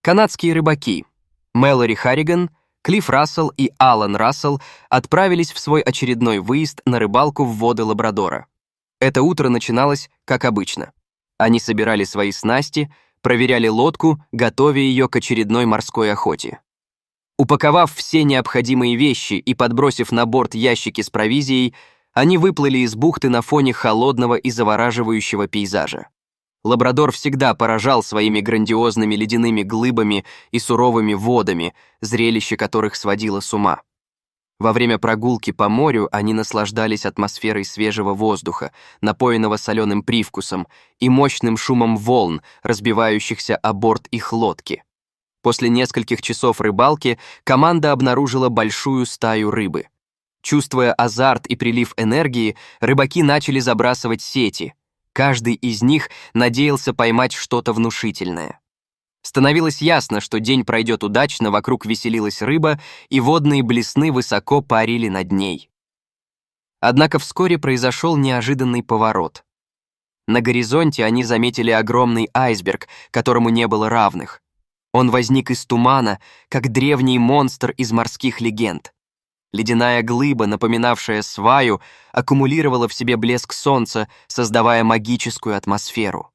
Канадские рыбаки Мэлори Харриган, Клифф Рассел и Алан Рассел отправились в свой очередной выезд на рыбалку в воды Лабрадора. Это утро начиналось, как обычно. Они собирали свои снасти, проверяли лодку, готовя ее к очередной морской охоте. Упаковав все необходимые вещи и подбросив на борт ящики с провизией, они выплыли из бухты на фоне холодного и завораживающего пейзажа. Лабрадор всегда поражал своими грандиозными ледяными глыбами и суровыми водами, зрелище которых сводило с ума. Во время прогулки по морю они наслаждались атмосферой свежего воздуха, напоенного соленым привкусом, и мощным шумом волн, разбивающихся о борт их лодки. После нескольких часов рыбалки команда обнаружила большую стаю рыбы. Чувствуя азарт и прилив энергии, рыбаки начали забрасывать сети. Каждый из них надеялся поймать что-то внушительное. Становилось ясно, что день пройдет удачно, вокруг веселилась рыба, и водные блесны высоко парили над ней. Однако вскоре произошел неожиданный поворот. На горизонте они заметили огромный айсберг, которому не было равных. Он возник из тумана, как древний монстр из морских легенд. Ледяная глыба, напоминавшая сваю, аккумулировала в себе блеск солнца, создавая магическую атмосферу.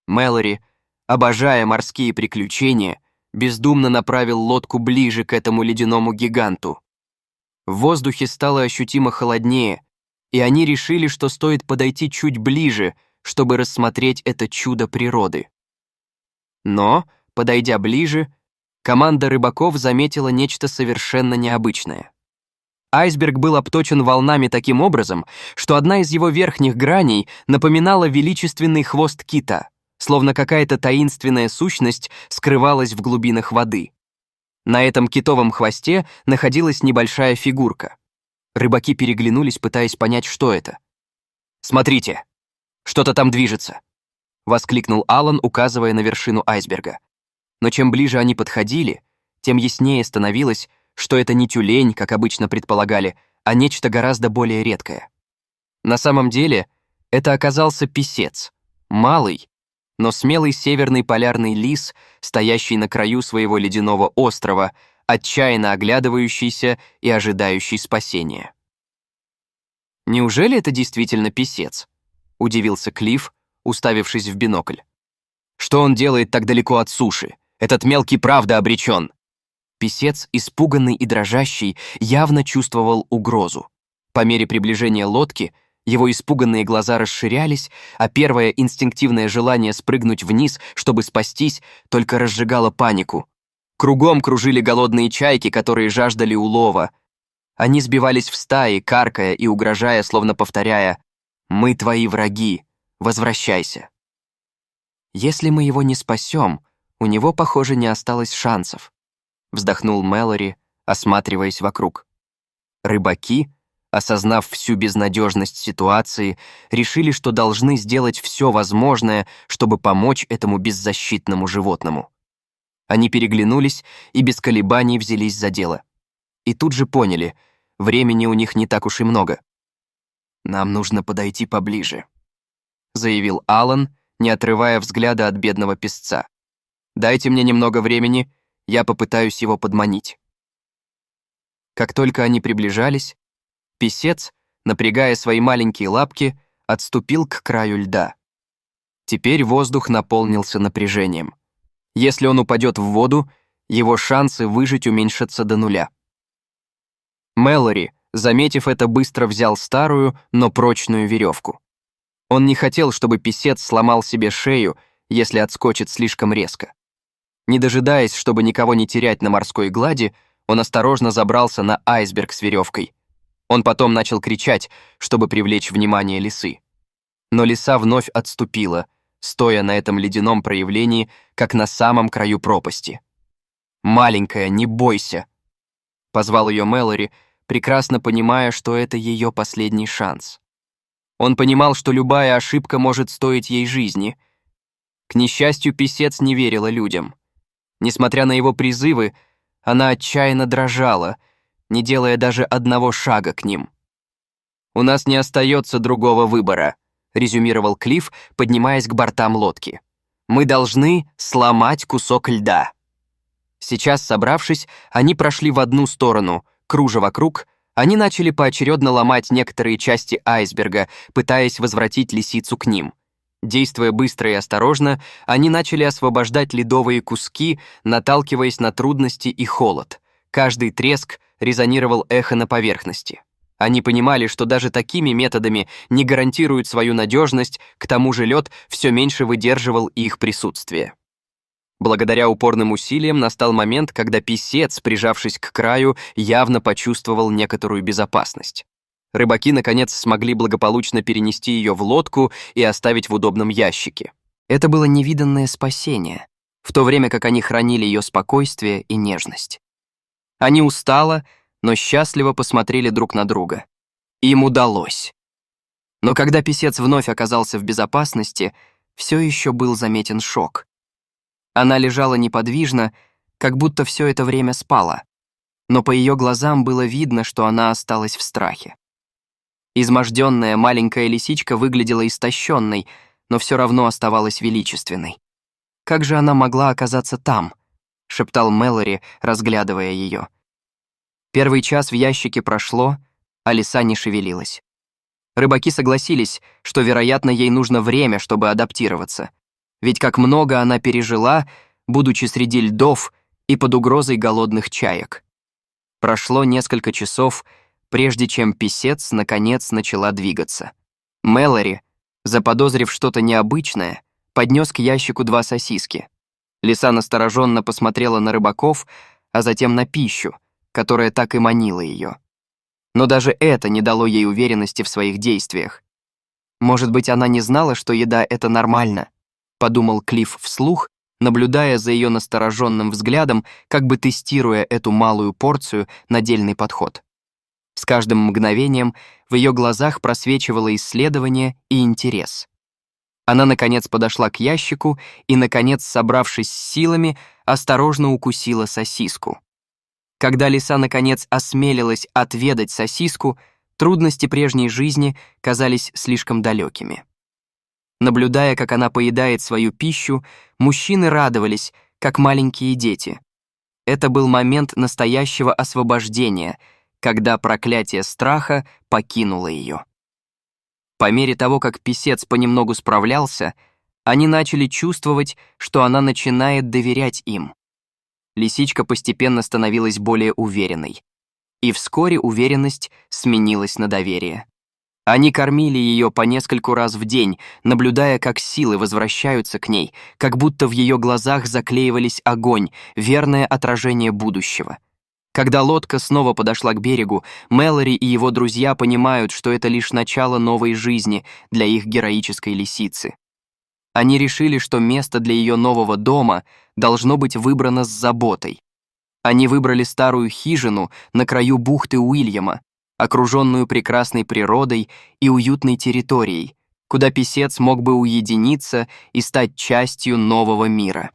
Мэлори, обожая морские приключения, бездумно направил лодку ближе к этому ледяному гиганту. В воздухе стало ощутимо холоднее, и они решили, что стоит подойти чуть ближе, чтобы рассмотреть это чудо природы. Но, подойдя ближе, команда рыбаков заметила нечто совершенно необычное. Айсберг был обточен волнами таким образом, что одна из его верхних граней напоминала величественный хвост кита, словно какая-то таинственная сущность скрывалась в глубинах воды. На этом китовом хвосте находилась небольшая фигурка. Рыбаки переглянулись, пытаясь понять, что это. «Смотрите, что-то там движется!» — воскликнул Алан, указывая на вершину айсберга. Но чем ближе они подходили, тем яснее становилось, что это не тюлень, как обычно предполагали, а нечто гораздо более редкое. На самом деле, это оказался писец, малый, но смелый северный полярный лис, стоящий на краю своего ледяного острова, отчаянно оглядывающийся и ожидающий спасения. «Неужели это действительно писец?» — удивился Клифф, уставившись в бинокль. «Что он делает так далеко от суши? Этот мелкий правда обречен!» Писец, испуганный и дрожащий, явно чувствовал угрозу. По мере приближения лодки его испуганные глаза расширялись, а первое инстинктивное желание спрыгнуть вниз, чтобы спастись, только разжигало панику. Кругом кружили голодные чайки, которые жаждали улова. Они сбивались в стаи, каркая и угрожая, словно повторяя: «Мы твои враги, возвращайся». «Если мы его не спасем, у него, похоже, не осталось шансов», — вздохнул Мэлори, осматриваясь вокруг. Рыбаки, осознав всю безнадежность ситуации, решили, что должны сделать все возможное, чтобы помочь этому беззащитному животному. Они переглянулись и без колебаний взялись за дело. И тут же поняли, времени у них не так уж и много. «Нам нужно подойти поближе», — заявил Алан, не отрывая взгляда от бедного песца. «Дайте мне немного времени, я попытаюсь его подманить». Как только они приближались, песец, напрягая свои маленькие лапки, отступил к краю льда. Теперь воздух наполнился напряжением. Если он упадет в воду, его шансы выжить уменьшатся до нуля. Мэлори, заметив это, быстро взял старую, но прочную веревку. Он не хотел, чтобы песец сломал себе шею, если отскочит слишком резко. Не дожидаясь, чтобы никого не терять на морской глади, он осторожно забрался на айсберг с веревкой. Он потом начал кричать, чтобы привлечь внимание лисы. Но лиса вновь отступила, стоя на этом ледяном проявлении, как на самом краю пропасти. «Маленькая, не бойся!» — позвал ее Мэлори, прекрасно понимая, что это ее последний шанс. Он понимал, что любая ошибка может стоить ей жизни. К несчастью, писец не верила людям. Несмотря на его призывы, она отчаянно дрожала, не делая даже одного шага к ним. «У нас не остается другого выбора», — резюмировал Клифф, поднимаясь к бортам лодки. Мы должны сломать кусок льда. Сейчас, собравшись, они прошли в одну сторону, кружа вокруг, они начали поочередно ломать некоторые части айсберга, пытаясь возвратить лисицу к ним. Действуя быстро и осторожно, они начали освобождать ледовые куски, наталкиваясь на трудности и холод. Каждый треск резонировал эхо на поверхности. Они понимали, что даже такими методами не гарантируют свою надежность, к тому же лед все меньше выдерживал их присутствие. Благодаря упорным усилиям настал момент, когда писец, прижавшись к краю, явно почувствовал некоторую безопасность. Рыбаки, наконец, смогли благополучно перенести ее в лодку и оставить в удобном ящике. Это было невиданное спасение, в то время как они хранили ее спокойствие и нежность. Они устало, но счастливо посмотрели друг на друга. Им удалось. Но когда писец вновь оказался в безопасности, все еще был заметен шок. Она лежала неподвижно, как будто все это время спала, но по ее глазам было видно, что она осталась в страхе. Изможденная маленькая лисичка выглядела истощенной, но все равно оставалась величественной. «Как же она могла оказаться там?» — шептал Мэлори, разглядывая ее. Первый час в ящике прошло, а лиса не шевелилась. Рыбаки согласились, что, вероятно, ей нужно время, чтобы адаптироваться. Ведь как много она пережила, будучи среди льдов и под угрозой голодных чаек. Прошло несколько часов, прежде чем писец наконец начала двигаться. Мэлори, заподозрив что-то необычное, поднес к ящику 2 сосиски. Лиса настороженно посмотрела на рыбаков, а затем на пищу, которая так и манила ее. Но даже это не дало ей уверенности в своих действиях. Может быть, она не знала, что еда — это нормально, подумал Клифф вслух, наблюдая за ее настороженным взглядом, как бы тестируя эту малую порцию на дельный подход. С каждым мгновением в ее глазах просвечивало исследование и интерес. Она, наконец, подошла к ящику и, наконец, собравшись с силами, осторожно укусила сосиску. Когда лиса, наконец, осмелилась отведать сосиску, трудности прежней жизни казались слишком далекими. Наблюдая, как она поедает свою пищу, мужчины радовались, как маленькие дети. Это был момент настоящего освобождения, когда проклятие страха покинуло ее. По мере того, как писец понемногу справлялся, они начали чувствовать, что она начинает доверять им. Лисичка постепенно становилась более уверенной. И вскоре уверенность сменилась на доверие. Они кормили ее по нескольку раз в день, наблюдая, как силы возвращаются к ней, как будто в ее глазах заклеивались огонь, верное отражение будущего. Когда лодка снова подошла к берегу, Мэлори и его друзья понимают, что это лишь начало новой жизни для их героической лисицы. Они решили, что место для ее нового дома должно быть выбрано с заботой. Они выбрали старую хижину на краю бухты Уильяма, окруженную прекрасной природой и уютной территорией, куда писец мог бы уединиться и стать частью нового мира.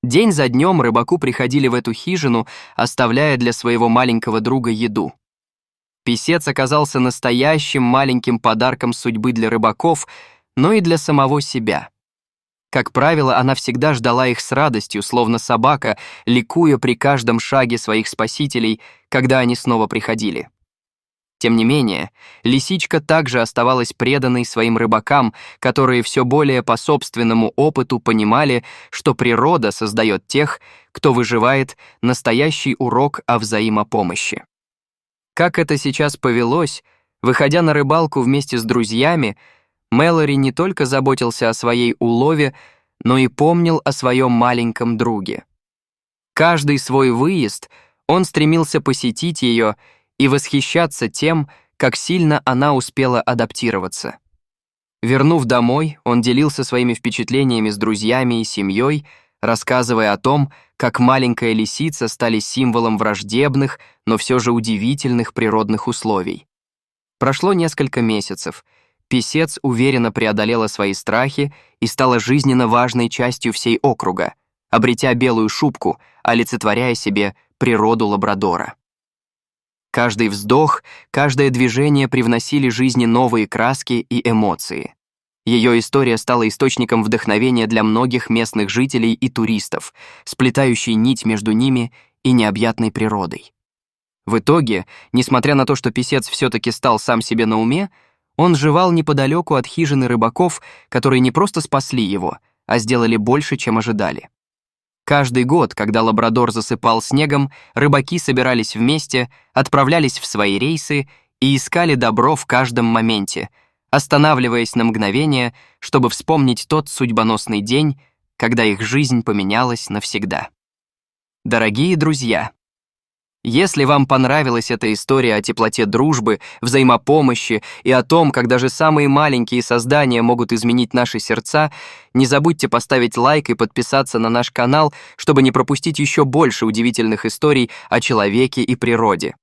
День за днем рыбаку приходили в эту хижину, оставляя для своего маленького друга еду. Писец оказался настоящим маленьким подарком судьбы для рыбаков, но и для самого себя. Как правило, она всегда ждала их с радостью, словно собака, ликуя при каждом шаге своих спасителей, когда они снова приходили. Тем не менее, лисичка также оставалась преданной своим рыбакам, которые все более по собственному опыту понимали, что природа создает тех, кто выживает, настоящий урок о взаимопомощи. Как это сейчас повелось, выходя на рыбалку вместе с друзьями, Мэлори не только заботился о своей улове, но и помнил о своем маленьком друге. Каждый свой выезд он стремился посетить ее и восхищаться тем, как сильно она успела адаптироваться. Вернув домой, он делился своими впечатлениями с друзьями и семьей, рассказывая о том, как маленькая лисица стали символом враждебных, но все же удивительных природных условий. Прошло несколько месяцев. Писец уверенно преодолела свои страхи и стала жизненно важной частью всей округа, обретя белую шубку, олицетворяя себе природу лабрадора. Каждый вздох, каждое движение привносили жизни новые краски и эмоции. Ее история стала источником вдохновения для многих местных жителей и туристов, сплетающей нить между ними и необъятной природой. В итоге, несмотря на то, что писец все-таки стал сам себе на уме, он жевал неподалеку от хижины рыбаков, которые не просто спасли его, а сделали больше, чем ожидали. Каждый год, когда Лабрадор засыпал снегом, рыбаки собирались вместе, отправлялись в свои рейсы и искали добро в каждом моменте, останавливаясь на мгновение, чтобы вспомнить тот судьбоносный день, когда их жизнь поменялась навсегда. Дорогие друзья, если вам понравилась эта история о теплоте дружбы, взаимопомощи и о том, как даже самые маленькие создания могут изменить наши сердца, не забудьте поставить лайк и подписаться на наш канал, чтобы не пропустить еще больше удивительных историй о человеке и природе.